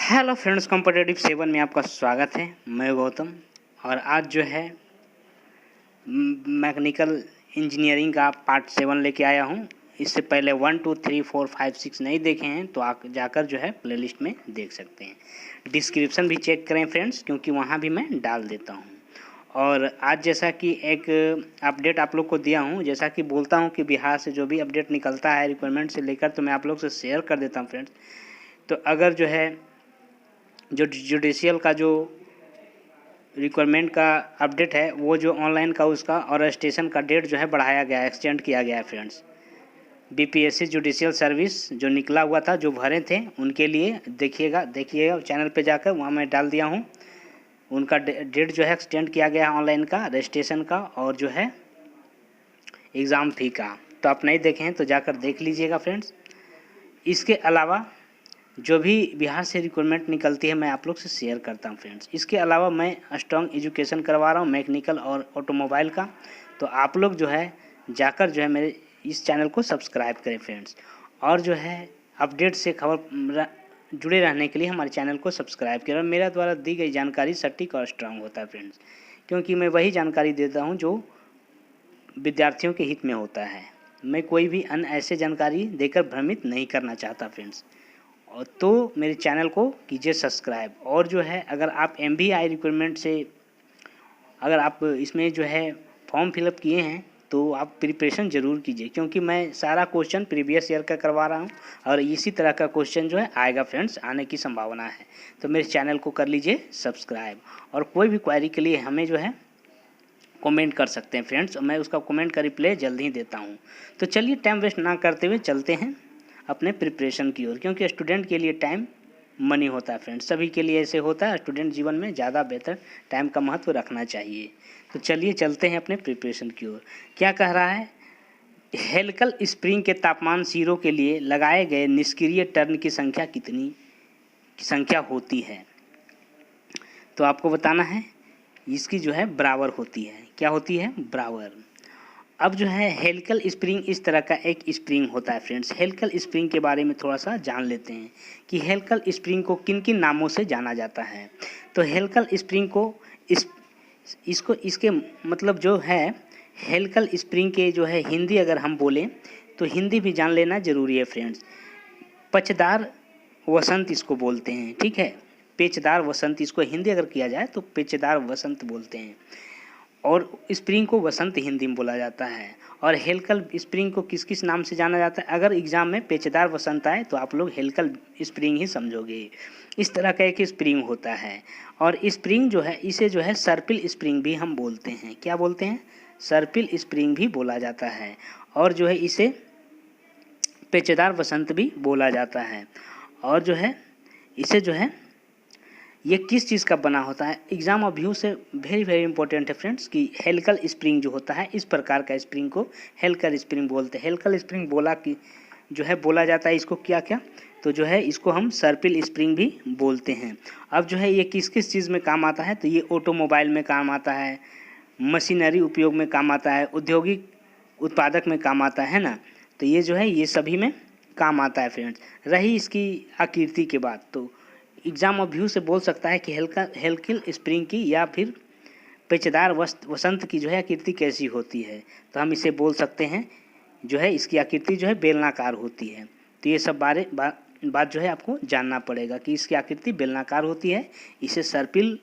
Hello friends, competitive 7 में आपका स्वागत है। मैं गौतम और आज जो है मैकेनिकल इंजीनियरिंग का पार्ट 7 लेके आया हूँ। इससे पहले 1 2 3 4 5 6 नहीं देखे हैं तो आप जाकर जो है प्लेलिस्ट में देख सकते हैं। डिस्क्रिप्शन भी चेक करें फ्रेंड्स, क्योंकि वहाँ भी मैं डाल देता हूँ। और आज जैसा कि एक अपडेट आप लोग को दिया हूँ, जैसा कि बोलता हूँ कि बिहार से जो भी अपडेट निकलता है रिक्वायरमेंट से लेकर, तो मैं आप लोग से शेयर कर देता हूँ फ्रेंड्स। तो अगर जो है जो जुडिशियल का जो रिक्वायरमेंट का अपडेट है, वो जो ऑनलाइन का उसका और रजिस्ट्रेशन का डेट जो है बढ़ाया गया है, एक्सटेंड किया गया है फ्रेंड्स। बीपीएससी जुडिशियल सर्विस जो निकला हुआ था, जो भरे थे, उनके लिए देखिएगा चैनल पे जाकर, वहाँ मैं डाल दिया हूँ। उनका डेट जो है एक्सटेंड किया गया है, ऑनलाइन का, रजिस्ट्रेशन का और जो है एग्ज़ाम फ़ी का। तो आप नहीं देखें तो जाकर देख लीजिएगा फ्रेंड्स। इसके अलावा जो भी बिहार से रिक्वायरमेंट निकलती है मैं आप लोग से शेयर करता हूँ फ्रेंड्स। इसके अलावा मैं स्ट्रॉन्ग एजुकेशन करवा रहा हूँ मैकेनिकल और ऑटोमोबाइल का। तो आप लोग जो है जाकर जो है मेरे इस चैनल को सब्सक्राइब करें फ्रेंड्स, और जो है अपडेट से खबर जुड़े रहने के लिए हमारे चैनल को सब्सक्राइब करें। मेरा द्वारा दी गई जानकारी सटीक और स्ट्रांग होता है फ्रेंड्स, क्योंकि मैं वही जानकारी देता हूँ जो विद्यार्थियों के हित में होता है। मैं कोई भी अन्य ऐसे जानकारी देकर भ्रमित नहीं करना चाहता फ्रेंड्स। और तो मेरे चैनल को कीजिए सब्सक्राइब। और जो है अगर आप MBA रिक्वायरमेंट से अगर आप इसमें जो है फॉर्म फिलअप किए हैं तो आप प्रिपरेशन ज़रूर कीजिए, क्योंकि मैं सारा क्वेश्चन प्रीवियस ईयर का करवा रहा हूँ और इसी तरह का क्वेश्चन जो है आएगा फ्रेंड्स, आने की संभावना है। तो मेरे चैनल को कर लीजिए सब्सक्राइब, और कोई भी क्वेरी के लिए हमें जो है कमेंट कर सकते हैं फ्रेंड्स, मैं उसका कमेंट का रिप्लाई जल्द ही देता हूँ। तो चलिए टाइम वेस्ट ना करते हुए चलते हैं अपने प्रिपरेशन की ओर, क्योंकि स्टूडेंट के लिए टाइम मनी होता है फ्रेंड्स, सभी के लिए ऐसे होता है। स्टूडेंट जीवन में ज़्यादा बेहतर टाइम का महत्व रखना चाहिए। तो चलिए चलते हैं अपने प्रिपरेशन की ओर। क्या कह रहा है, हेलिकल स्प्रिंग के तापमान 0 के लिए लगाए गए निष्क्रिय टर्न की संख्या कितनी संख्या होती है। तो आपको बताना है, इसकी जो है बराबर होती है। क्या होती है? बराबर। अब जो है हेलिकल स्प्रिंग इस तरह का एक स्प्रिंग होता है फ्रेंड्स। हेलिकल स्प्रिंग के बारे में थोड़ा सा जान लेते हैं कि हेलिकल स्प्रिंग को किन किन नामों से जाना जाता है। तो हेलिकल स्प्रिंग को इसके मतलब जो है हेलिकल स्प्रिंग के जो है हिंदी अगर हम बोलें तो हिंदी भी जान लेना ज़रूरी है फ्रेंड्स। पचदार वसंत इसको बोलते हैं, ठीक है। पेचदार वसंत इसको हिंदी अगर किया जाए तो पेचदार वसंत बोलते हैं, और स्प्रिंग को वसंत हिंदी में बोला जाता है। और हेलिकल स्प्रिंग को किस किस नाम से जाना जाता है? अगर एग्जाम में पेचदार वसंत आए तो आप लोग हेलिकल स्प्रिंग ही समझोगे। इस तरह का एक स्प्रिंग होता है। और स्प्रिंग जो है इसे जो है सर्पिल स्प्रिंग भी हम बोलते हैं। क्या बोलते हैं? सर्पिल स्प्रिंग भी बोला जाता है। और जो है इसे पेचदार वसंत भी बोला जाता है। और जो है इसे जो है ये किस चीज़ का बना होता है? एग्जाम ऑफ व्यू से वेरी इंपॉर्टेंट है फ्रेंड्स कि हेलिकल स्प्रिंग जो होता है, इस प्रकार का स्प्रिंग को हेलिकल स्प्रिंग बोलते हैं। हेलिकल स्प्रिंग बोला कि जो है बोला जाता है इसको क्या क्या, तो जो है इसको हम सर्पिल स्प्रिंग भी बोलते हैं। अब जो है ये किस किस चीज़ में काम आता है? तो ये ऑटोमोबाइल में काम आता है, मशीनरी उपयोग में काम आता है, औद्योगिक उत्पादक में काम आता है ना। तो ये जो है ये सभी में काम आता है फ्रेंड्स। रही इसकी आकृति के बाद, तो एग्जाम ऑफ व्यू से बोल सकता है कि हेलिकल स्प्रिंग की या फिर पेचदार वसंत की जो है आकृति कैसी होती है। तो हम इसे बोल सकते हैं जो है इसकी आकृति जो है बेलनाकार होती है। तो ये सब बात जो है आपको जानना पड़ेगा कि इसकी आकृति बेलनाकार होती है। इसे सर्पिल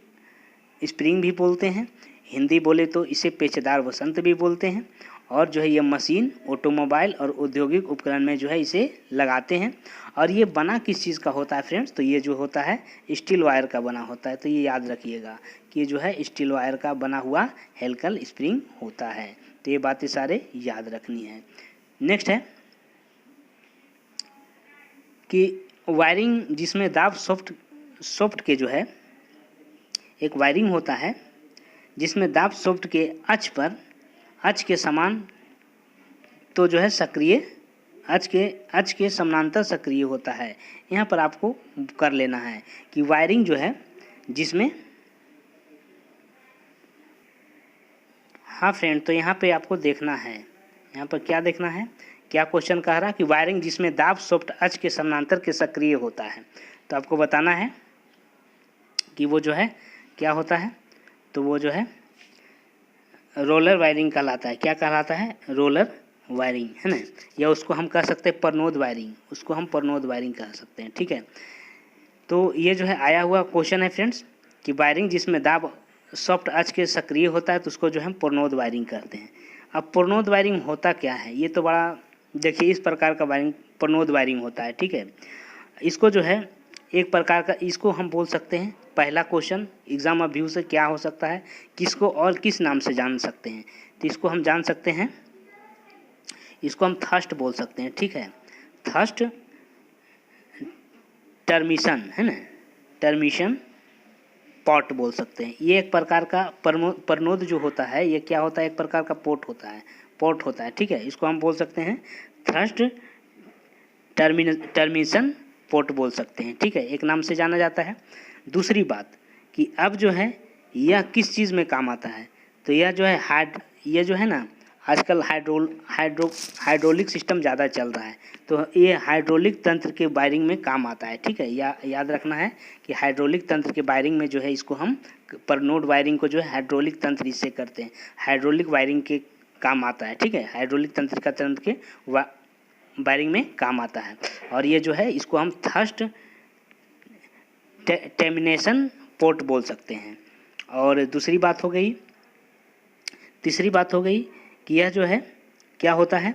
स्प्रिंग भी बोलते हैं, हिंदी बोले तो इसे पेचदार वसंत भी बोलते हैं। और जो है ये मशीन, ऑटोमोबाइल और औद्योगिक उपकरण में जो है इसे लगाते हैं। और ये बना किस चीज़ का होता है फ्रेंड्स? तो ये जो होता है स्टील वायर का बना होता है। तो ये याद रखिएगा कि ये जो है स्टील वायर का बना हुआ हेलिकल स्प्रिंग होता है। तो ये बातें सारे याद रखनी है। नेक्स्ट है कि वायरिंग, जिसमें दाब सॉफ्ट के जो है एक वायरिंग होता है जिसमें दाब सॉफ्ट के अक्ष के समान तो जो है सक्रिय अक्ष के समानांतर सक्रिय होता है। यहाँ पर आपको कर लेना है कि वायरिंग जो है जिसमें, हाँ फ्रेंड, तो यहाँ पे आपको देखना है, यहाँ पर क्या देखना है, क्या क्वेश्चन कह रहा है कि वायरिंग जिसमें दाब सॉफ्ट अक्ष के समानांतर के सक्रिय होता है। तो आपको बताना है कि वो जो है क्या होता है, तो वो जो है रोलर वायरिंग कहलाता है। क्या कहलाता है? रोलर वायरिंग, है ना। या उसको हम कह सकते हैं परनोद वायरिंग, उसको हम परनोद वायरिंग कह सकते हैं, ठीक है। तो ये जो है आया हुआ क्वेश्चन है फ्रेंड्स कि वायरिंग जिसमें दाब सॉफ्ट आंच के सक्रिय होता है तो उसको जो हम परनोद वायरिंग कहते हैं। अब परनोद वायरिंग होता क्या है, ये तो बड़ा देखिए इस प्रकार का वायरिंग परनोद वायरिंग होता है, ठीक है। इसको जो है एक प्रकार का, इसको हम बोल सकते हैं, पहला क्वेश्चन एग्जाम ऑफ व्यू से क्या हो सकता है, किसको और किस नाम से जान सकते हैं, तो इसको हम जान सकते हैं, इसको हम थर्स्ट बोल सकते हैं, ठीक है। थर्स्ट टर्मिशन, है ना, टर्मिशन पॉट बोल सकते हैं। ये एक प्रकार का परनोद जो होता है, ये क्या होता है, एक प्रकार का पॉट होता है, ठीक है। इसको हम बोल सकते हैं थर्स्ट टर्मिशन पोर्ट बोल सकते हैं, ठीक है, एक नाम से जाना जाता है। दूसरी बात कि अब जो है यह किस चीज़ में काम आता है, तो यह जो है ये जो है ना, आजकल हाइड्रोलिक सिस्टम ज़्यादा चल रहा है, तो ये हाइड्रोलिक तंत्र के वायरिंग में काम आता है, ठीक है। याद रखना है कि हाइड्रोलिक तंत्र के वायरिंग में जो है इसको हम परनोड वायरिंग को जो है हाइड्रोलिक तंत्र इससे करते हैं, हाइड्रोलिक वायरिंग के काम आता है, ठीक है। हाइड्रोलिक तंत्र का तंत्र के वायरिंग में काम आता है। और ये जो है इसको हम थर्स्ट टर्मिनेशन पोर्ट बोल सकते हैं। और दूसरी बात हो गई, तीसरी बात हो गई कि यह जो है क्या होता है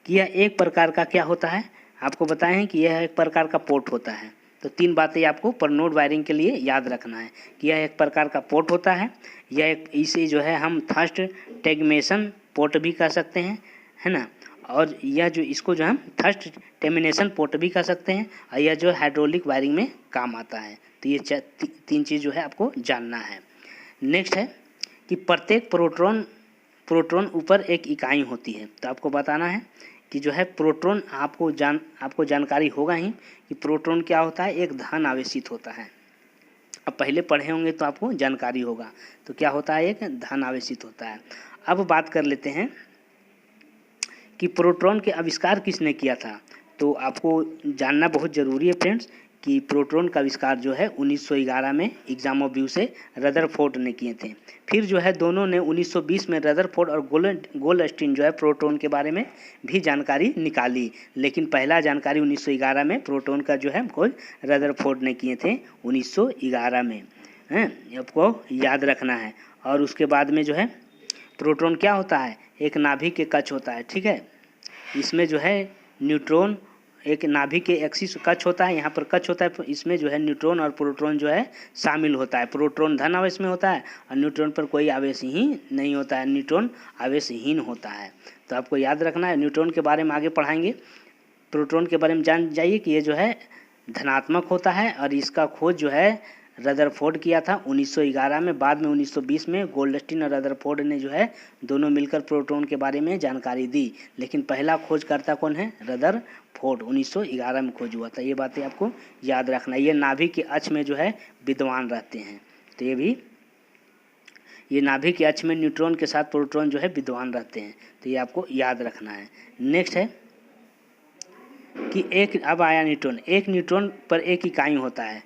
कि यह एक प्रकार का क्या होता है, आपको बताए हैं कि यह एक प्रकार का पोर्ट होता है। तो तीन बातें आपको परनोड वायरिंग के लिए याद रखना है कि यह एक प्रकार का पोर्ट होता है, इसे जो है हम थर्स्ट टर्मिनेशन पोर्ट भी कह सकते हैं, है ना। और यह जो इसको जो हम थर्स्ट टर्मिनेशन पोर्ट भी कह सकते हैं, और यह जो हाइड्रोलिक वायरिंग में काम आता है। तो ये तीन चीज़ जो है आपको जानना है। नेक्स्ट है कि प्रत्येक प्रोटॉन ऊपर एक इकाई होती है, तो आपको बताना है कि जो है प्रोटॉन, आपको जानकारी होगा ही कि प्रोटॉन क्या होता है, एक धन आवेशित होता है। अब पहले पढ़े होंगे तो आपको जानकारी होगा, तो क्या होता है, एक धन आवेशित होता है। अब बात कर लेते हैं कि प्रोटॉन के आविष्कार किसने किया था, तो आपको जानना बहुत ज़रूरी है फ्रेंड्स कि प्रोटॉन का आविष्कार जो है 1911 में एग्जाम ऑफ व्यू से रदरफोर्ड ने किए थे। फिर जो है दोनों ने 1920 में रदरफोर्ड और गोल्डस्टीन जो है प्रोटॉन के बारे में भी जानकारी निकाली, लेकिन पहला जानकारी 1911 में प्रोटॉन का जो है कोई रदरफोर्ड ने किए थे 1911 में, हैं, आपको याद रखना है। और उसके बाद में जो है प्रोटॉन क्या होता है, एक नाभिक के कक्ष होता है, ठीक है। इसमें जो है न्यूट्रॉन, एक नाभिक के एक्सिस कक्ष होता है, यहाँ पर कक्ष होता है, इसमें जो है न्यूट्रॉन और प्रोटॉन जो है शामिल होता है। प्रोटॉन धन आवेश में होता है और न्यूट्रॉन पर कोई आवेश ही नहीं होता है, न्यूट्रॉन आवेशहीन होता है। तो आपको याद रखना है, न्यूट्रॉन के बारे में आगे पढ़ाएंगे। प्रोटॉन के बारे में जान जाइए कि ये जो है धनात्मक होता है, और इसका खोज जो है रदरफोर्ड किया था 1911 में। बाद में 1920 में गोल्डस्टीन और रदरफोर्ड ने जो है दोनों मिलकर प्रोटॉन के बारे में जानकारी दी, लेकिन पहला खोजकर्ता कौन है, रदरफोर्ड, 1911 में खोज हुआ था। ये बातें आपको याद रखना है। ये नाभिक के अक्ष में जो है विद्वान रहते हैं, तो ये नाभिक के अक्ष में न्यूट्रॉन के साथ प्रोटॉन जो है विद्वान रहते हैं, तो ये आपको याद रखना है। नेक्स्ट है कि अब आया न्यूट्रॉन, एक न्यूट्रॉन पर एक इकाई होता है,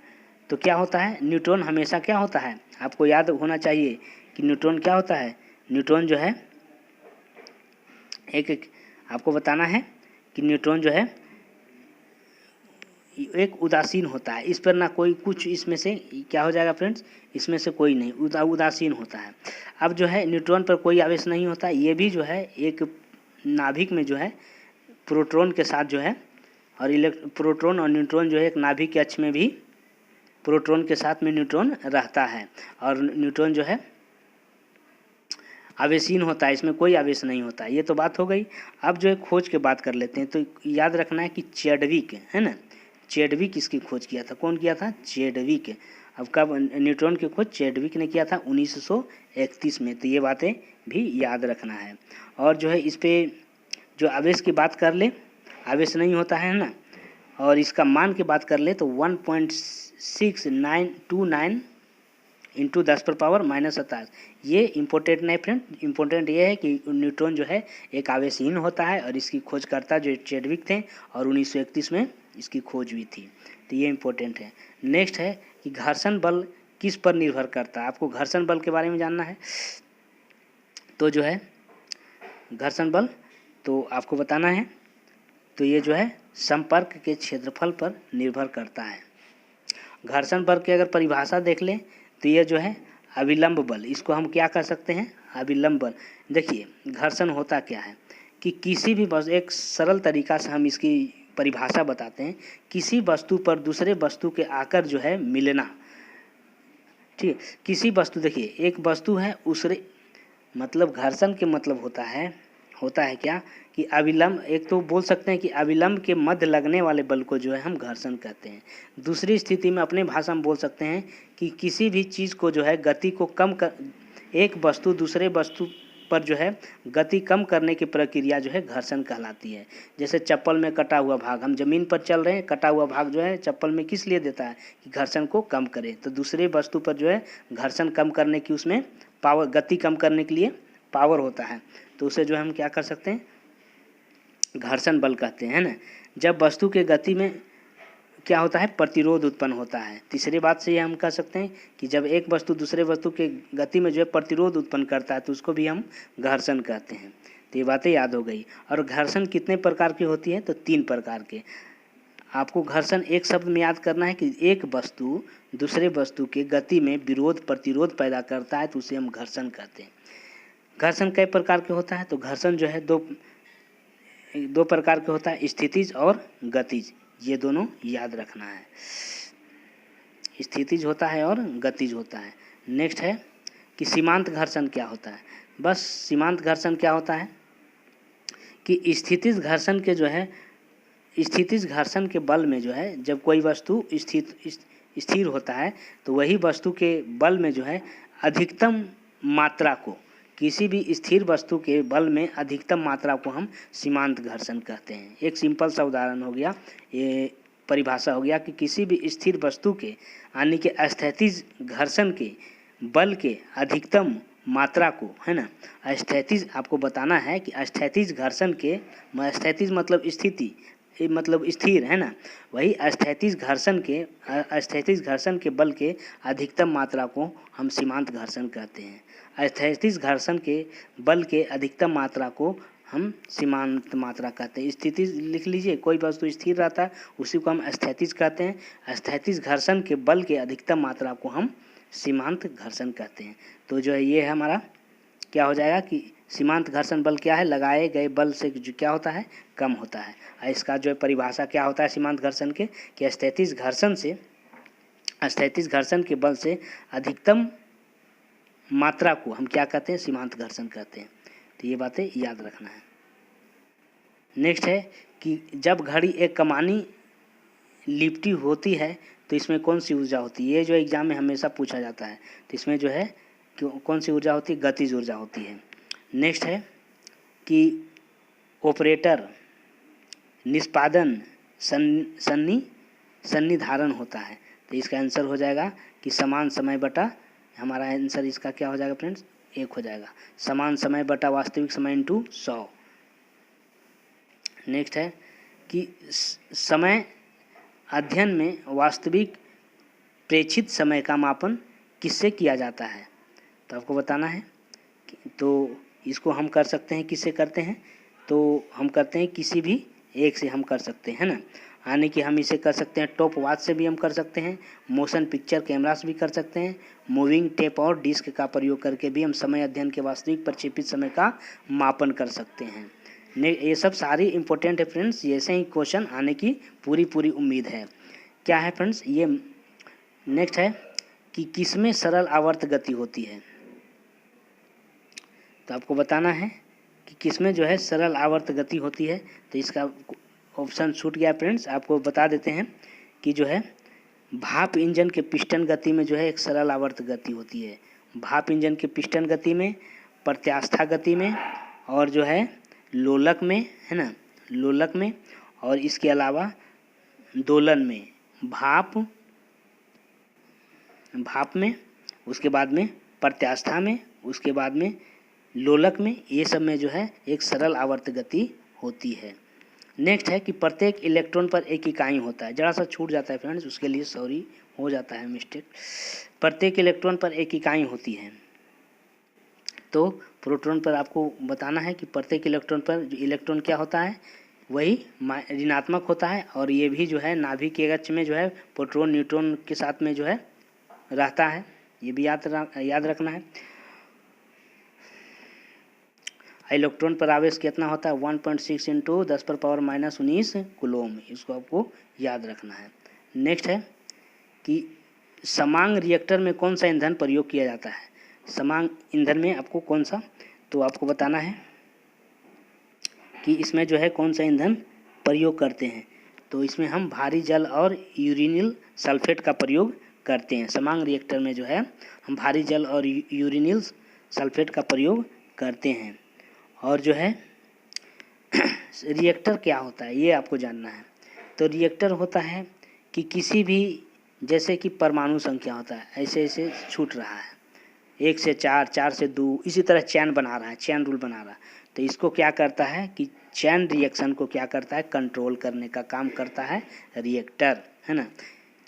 तो क्या होता है, न्यूट्रॉन हमेशा क्या होता है, आपको याद होना चाहिए कि न्यूट्रॉन क्या होता है, न्यूट्रॉन जो है आपको बताना है कि न्यूट्रॉन जो है एक उदासीन होता है, इस पर ना कोई कुछ, इसमें से क्या हो जाएगा फ्रेंड्स, इसमें से कोई नहीं, उदासीन होता है। अब जो है न्यूट्रॉन पर कोई आवेश नहीं होता, ये भी जो है एक नाभिक में जो है प्रोटॉन के साथ जो है, और प्रोटॉन और न्यूट्रॉन जो है एक नाभिक के अक्ष में भी प्रोटॉन के साथ में न्यूट्रॉन रहता है, और न्यूट्रॉन जो है आवेशहीन होता है, इसमें कोई आवेश नहीं होता है। ये तो बात हो गई। अब जो है खोज के बात कर लेते हैं, तो याद रखना है कि चैडविक, है ना, चैडविक इसकी खोज किया था, कौन किया था, चैडविक। अब कब न्यूट्रॉन की खोज चैडविक ने किया था 1931 में, तो ये बातें भी याद रखना है। और जो है इस पर जो आवेश की बात कर ले, आवेश नहीं होता है ना, और इसका मान की बात कर ले तो 1.6929 इंटू 10⁻⁻²। ये इम्पोर्टेंट नहीं फ्रेंड, इम्पोर्टेंट ये है कि न्यूट्रॉन जो है एक आवेशहीन होता है, और इसकी खोजकर्ता जो चैडविक थे, और 1931 में इसकी खोज हुई थी, तो ये इम्पोर्टेंट है। नेक्स्ट है कि घर्षण बल किस पर निर्भर करता है? आपको घर्षण बल के बारे में जानना है तो जो है घर्षण बल तो आपको बताना है, तो ये जो है संपर्क के क्षेत्रफल पर निर्भर करता है। घर्षण बल की अगर परिभाषा देख लें तो ये जो है अविलंब बल, इसको हम क्या कर सकते हैं? अविलंब बल। देखिए घर्षण होता क्या है कि किसी भी वस्तु, एक सरल तरीका से हम इसकी परिभाषा बताते हैं, किसी वस्तु पर दूसरे वस्तु के आकर जो है मिलना, ठीक है। किसी वस्तु, देखिए एक वस्तु है उसरे, मतलब घर्षण के मतलब होता है क्या कि अविलंब, एक तो बोल सकते हैं कि अविलंब के मध्य लगने वाले बल को जो है हम घर्षण कहते हैं। दूसरी स्थिति में अपने भाषा में बोल सकते हैं कि किसी भी चीज़ को जो है गति को कम कर, एक वस्तु दूसरे वस्तु पर जो है गति कम करने की प्रक्रिया जो है घर्षण कहलाती है। जैसे चप्पल में कटा हुआ भाग, हम ज़मीन पर चल रहे हैं, कटा हुआ भाग जो है चप्पल में किस लिए देता है? कि घर्षण को कम करे। तो दूसरे वस्तु पर जो है घर्षण कम करने की, उसमें पावर, गति कम करने के लिए पावर होता है, तो उसे जो है हम क्या कर सकते हैं? घर्षण बल कहते हैं ना। जब वस्तु के गति में क्या होता है? प्रतिरोध उत्पन्न होता है। तीसरी बात से ये हम कह सकते हैं कि जब एक वस्तु दूसरे वस्तु के गति में जो है प्रतिरोध उत्पन्न करता है तो उसको भी हम घर्षण कहते हैं। तो ये बातें याद हो गई। और घर्षण कितने प्रकार की होती है? तो 3 प्रकार के। आपको घर्षण एक शब्द में याद करना है कि एक वस्तु दूसरे वस्तु के गति में विरोध प्रतिरोध पैदा करता है तो उसे हम घर्षण कहते हैं। घर्षण कई प्रकार के होता है? तो घर्षण जो है दो प्रकार के होता है, स्थितिज और गतिज। ये दोनों याद रखना है, स्थितिज होता है और गतिज होता है। नेक्स्ट है कि सीमांत घर्षण क्या होता है? बस सीमांत घर्षण क्या होता है कि स्थितिज घर्षण के जो है, स्थितिज घर्षण के बल में जो है जब कोई वस्तु स्थिर होता है तो वही वस्तु के बल में जो है अधिकतम मात्रा को, किसी भी स्थिर वस्तु के बल में अधिकतम मात्रा को हम सीमांत घर्षण कहते हैं। एक सिंपल सा उदाहरण हो गया, ये परिभाषा हो गया कि किसी भी स्थिर वस्तु के यानी कि स्थैतिज घर्षण के बल के अधिकतम मात्रा को, है ना, स्थैतिज आपको बताना है कि स्थैतिज घर्षण के, स्थैतिज मतलब स्थिति, मतलब स्थिर, है ना, वही स्थैतिज घर्षण के बल के अधिकतम मात्रा को हम सीमांत घर्षण कहते हैं। स्थैतिज घर्षण के बल के अधिकतम मात्रा को हम सीमांत मात्रा कहते हैं। स्थिति लिख लीजिए, कोई वस्तु स्थिर रहता है उसी को हम स्थैतिज कहते हैं। स्थैतिज घर्षण के बल के अधिकतम मात्रा को हम सीमांत घर्षण कहते हैं। तो जो है ये हमारा क्या हो जाएगा कि सीमांत घर्षण बल क्या है? लगाए गए बल से जो क्या होता है? कम होता है। और इसका जो है परिभाषा क्या होता है सीमांत घर्षण के, कि स्थैतिज घर्षण के बल से अधिकतम मात्रा को हम क्या कहते हैं? सीमांत घर्षण कहते हैं। तो ये बातें याद रखना है। नेक्स्ट है कि जब घड़ी एक कमानी लिपटी होती है तो इसमें कौन सी ऊर्जा होती है? ये जो एग्जाम में हमेशा पूछा जाता है। तो इसमें जो है कौन सी ऊर्जा होती है? गतिज ऊर्जा होती है। नेक्स्ट है कि ऑपरेटर निष्पादन सन्निधारण होता है। तो इसका आंसर हो जाएगा कि समान समय बटा, हमारा आंसर इसका क्या हो जाएगा फ्रेंड्स? 1 हो जाएगा। समान समय बटा वास्तविक समय इंटू 100। नेक्स्ट है कि समय अध्ययन में वास्तविक प्रेक्षित समय का मापन किससे किया जाता है? तो आपको बताना है। तो इसको हम कर सकते हैं, किससे करते हैं? तो हम करते हैं किसी भी एक से हम कर सकते हैं ना, यानी कि हम इसे कर सकते हैं टॉप वॉच से भी हम कर सकते हैं, मोशन पिक्चर कैमरा से भी कर सकते हैं, मूविंग टेप और डिस्क का प्रयोग करके भी हम समय अध्ययन के वास्तविक प्रक्षेपित समय का मापन कर सकते हैं। ये सब सारी इंपॉर्टेंट है फ्रेंड्स, ऐसे ही क्वेश्चन आने की पूरी उम्मीद है। क्या है फ्रेंड्स? ये नेक्स्ट है कि किसमें सरल आवर्त गति होती है? तो आपको बताना है कि किसमें जो है सरल आवर्त गति होती है। तो इसका ऑप्शन छूट गया फ्रेंड्स, आपको बता देते हैं कि जो है भाप इंजन के पिस्टन गति में जो है एक सरल आवर्त गति होती है। भाप इंजन के पिस्टन गति में, प्रत्यास्था गति में और जो है लोलक में, है ना, लोलक में, और इसके अलावा दोलन में, भाप में, उसके बाद में प्रत्यास्था में, उसके बाद में लोलक में, ये सब में जो है एक सरल आवर्त गति होती है। नेक्स्ट है कि प्रत्येक इलेक्ट्रॉन पर एक इकाई होता है। जरा सा छूट जाता है फ्रेंड्स, उसके लिए सॉरी हो जाता है मिस्टेक। प्रत्येक इलेक्ट्रॉन पर एक इकाई होती है। तो प्रोटॉन पर आपको बताना है कि प्रत्येक इलेक्ट्रॉन पर जो इलेक्ट्रॉन क्या होता है, वही ऋणात्मक होता है, और ये भी जो है नाभिक के कक्ष में जो है प्रोटॉन न्यूट्रॉन के साथ में जो है रहता है। ये भी याद रखना है। इलेक्ट्रॉन पर आवेश कितना होता है, 1.6 इंटू 10⁻⁻19 कूलोम। इसको आपको याद रखना है। नेक्स्ट है कि समांग रिएक्टर में कौन सा ईंधन प्रयोग किया जाता है। समांग ईंधन में आपको कौन सा, तो आपको बताना है कि इसमें जो है कौन सा ईंधन प्रयोग करते हैं। तो इसमें हम भारी जल और यूरेनिल सल्फेट का प्रयोग करते हैं। समांग रिएक्टर में जो है हम भारी जल और यूरेनिल सल्फेट का प्रयोग करते हैं। और जो है रिएक्टर क्या होता है ये आपको जानना है। तो रिएक्टर होता है कि किसी भी, जैसे कि परमाणु संख्या होता है, ऐसे ऐसे छूट रहा है, 1 से 4, 4 से 2, इसी तरह चैन बना रहा है, चैन रूल बना रहा है। तो इसको क्या करता है कि चैन रिएक्शन को क्या करता है, कंट्रोल करने का काम करता है रिएक्टर, है ना।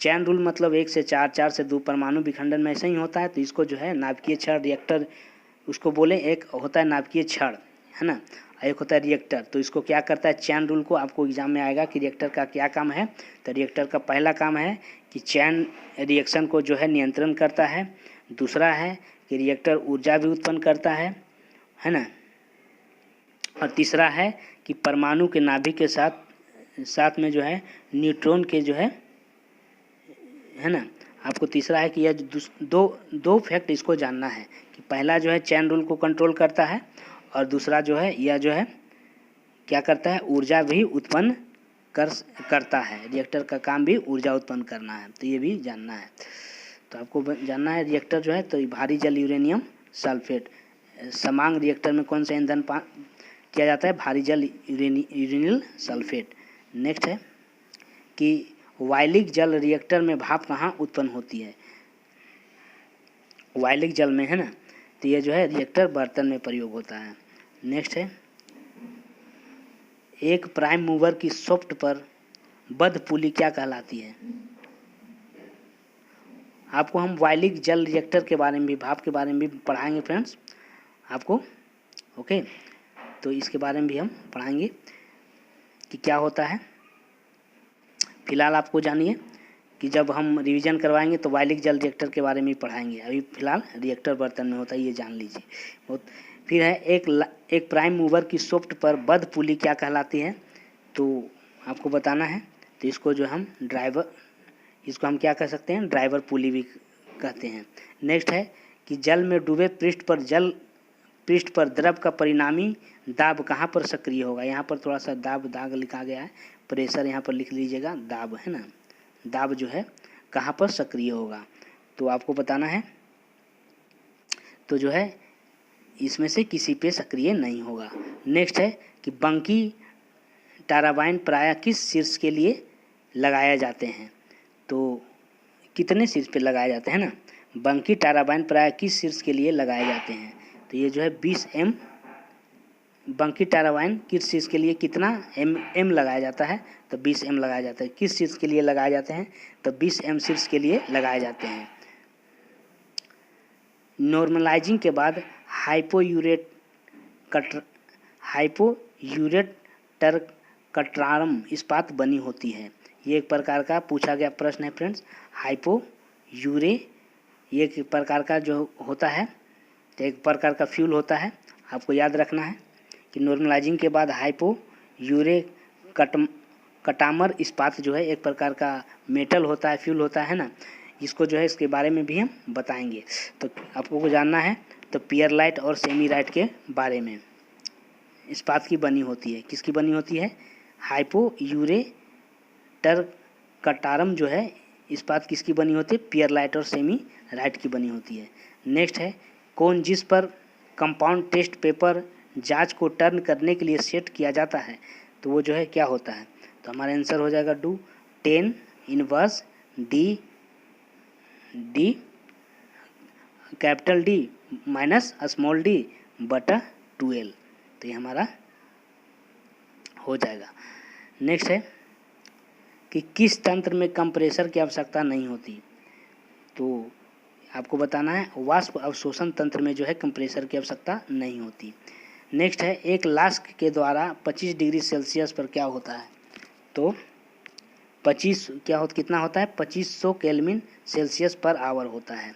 चैन रूल मतलब 1 से 4, 4 से 2 परमाणु विखंडन में ऐसा ही होता है। तो इसको जो है नाभिकीय क्षण रिएक्टर उसको बोले। एक होता है नाभिकीय क्षण, है ना, एक होता है रिएक्टर। तो इसको क्या करता है, चैन रूल को आपको एग्जाम में आएगा कि रिएक्टर का क्या काम है। तो रिएक्टर का पहला काम है कि चैन रिएक्शन को जो है नियंत्रण करता है। दूसरा है कि रिएक्टर ऊर्जा भी उत्पन्न करता है ना। और तीसरा है कि परमाणु के नाभिक के साथ में जो है न्यूट्रॉन के जो है ना। आपको तीसरा है कि यह दो फैक्ट इसको जानना है कि पहला जो है चैन रूल को कंट्रोल करता है, और दूसरा जो है यह जो है क्या करता है, ऊर्जा भी उत्पन्न करता है। रिएक्टर का काम भी ऊर्जा उत्पन्न करना है, तो ये भी जानना है। तो आपको जानना है रिएक्टर जो है, तो भारी जल यूरेनियम सल्फेट। समांग रिएक्टर में कौन सा ईंधन किया जाता है, भारी जल यूरेनिल सल्फेट। नेक्स्ट है कि वायलिक जल रिएक्टर में भाप कहाँ उत्पन्न होती है। वायलिक जल में, है ना। तो ये जो है रिएक्टर बर्तन में प्रयोग होता है। नेक्स्ट है एक प्राइम मूवर की सॉफ्ट पर बद्ध पुली क्या कहलाती है। आपको हम वायलिक जल रिएक्टर के बारे में भी, भाप के बारे में भी पढ़ाएंगे फ्रेंड्स आपको, ओके। तो इसके बारे में भी हम पढ़ाएंगे कि क्या होता है। फिलहाल आपको जानिए कि जब हम रिवीजन करवाएंगे तो वायलिक जल रिएक्टर के बारे में पढ़ाएंगे। अभी फिलहाल रिएक्टर बर्तन में होता है, ये जान लीजिए बहुत। फिर है एक प्राइम मूवर की सॉफ्ट पर बद्ध पुली क्या कहलाती है। तो आपको बताना है। तो इसको जो हम इसको हम क्या कह सकते हैं, ड्राइवर पुली भी कहते हैं। नेक्स्ट है कि जल में डूबे पृष्ठ पर द्रव का परिणामी दाब कहाँ पर सक्रिय होगा। यहाँ पर थोड़ा सा दाग लिखा गया है, प्रेशर यहाँ पर लिख लीजिएगा, दाब, है ना। दाब जो है कहाँ पर सक्रिय होगा, तो आपको बताना है। तो जो है इसमें से किसी पे सक्रिय नहीं होगा। नेक्स्ट है कि बंकी टरबाइन प्रायः किस शीर्ष के लिए लगाया जाते हैं। तो कितने शीर्ष पे लगाए जाते हैं ना, बंकी टरबाइन प्रायः किस शीर्ष के लिए लगाए जाते हैं। तो ये जो है 20 M बंकी टरबाइन किस चीज़ के लिए कितना M लगाया जाता है, तो 20 M लगाया जाता है। किस चीज़ के लिए लगाए जाते हैं, तो 20 M शीर्ष के लिए लगाए जाते हैं। नॉर्मलाइजिंग के बाद हाइपोयूरेटर कट्रारम इस्पात बनी होती है। ये एक प्रकार का पूछा गया प्रश्न है फ्रेंड्स। ये एक प्रकार का जो होता है, तो एक प्रकार का फ्यूल होता है। आपको याद रखना है कि नॉर्मलाइजिंग के बाद कटामर इस्पात जो है एक प्रकार का मेटल होता है, फ्यूल होता है ना। इसको जो है इसके बारे में भी हम बताएंगे। तो आपको जानना है तो पियरलाइट और सेमीराइट के बारे में इस्पात की बनी होती है। किसकी बनी होती है, हाइपोयूरेटर कटारम जो है इस्पात किसकी बनी होती है, पियरलाइट और सेमीराइट की बनी होती है। नेक्स्ट है कौन जिस पर कंपाउंड टेस्ट पेपर जांच को टर्न करने के लिए सेट किया जाता है, तो वो जो है क्या होता है। तो हमारा आंसर हो जाएगा 10 inverse D capital D minus small d बटा 12। तो ये हमारा हो जाएगा। नेक्स्ट है कि किस तंत्र में कंप्रेसर की आवश्यकता नहीं होती। आपको बताना है वाष्प अवशोषण तंत्र में जो है कंप्रेसर की आवश्यकता नहीं होती। नेक्स्ट है एक फ्लास्क के द्वारा 25 डिग्री सेल्सियस पर क्या होता है, तो 25 क्या होता कितना होता है 2500 केल्विन सेल्सियस पर आवर होता है।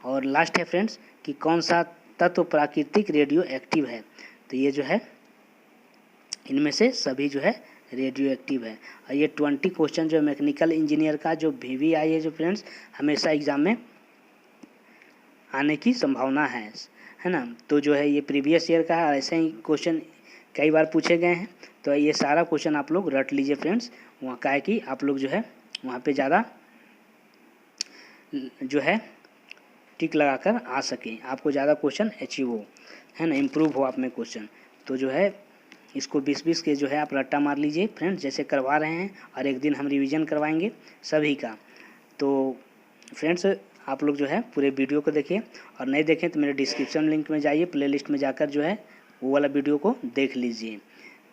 और लास्ट है फ्रेंड्स कि कौन सा तत्व प्राकृतिक रेडियो एक्टिव है, तो ये जो है इनमें से सभी जो है रेडियो एक्टिव है। और ये 20 क्वेश्चन जो मैकेनिकल इंजीनियर का जो VVI है जो फ्रेंड्स हमेशा एग्जाम में आने की संभावना है ना। तो जो है ये प्रीवियस ईयर का है, ऐसे ही क्वेश्चन कई बार पूछे गए हैं। तो ये सारा क्वेश्चन आप लोग रट लीजिए फ्रेंड्स, वहाँ का है कि आप लोग जो है वहाँ पे ज़्यादा जो है टिक लगाकर आ सकें, आपको ज़्यादा क्वेश्चन अचीव हो, है ना, इम्प्रूव हो आप में क्वेश्चन। तो जो है इसको 20-20 के जो है आप रट्टा मार लीजिए फ्रेंड्स, जैसे करवा रहे हैं, और एक दिन हम रिवीजन करवाएंगे सभी का। तो फ्रेंड्स आप लोग जो है पूरे वीडियो को देखिए, और नहीं देखें तो मेरे डिस्क्रिप्शन लिंक में जाइए, प्लेलिस्ट में जाकर जो है वो वाला वीडियो को देख लीजिए।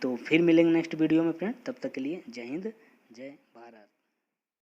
तो फिर मिलेंगे नेक्स्ट वीडियो में फ्रेंड, तब तक के लिए जय हिंद जय भारत।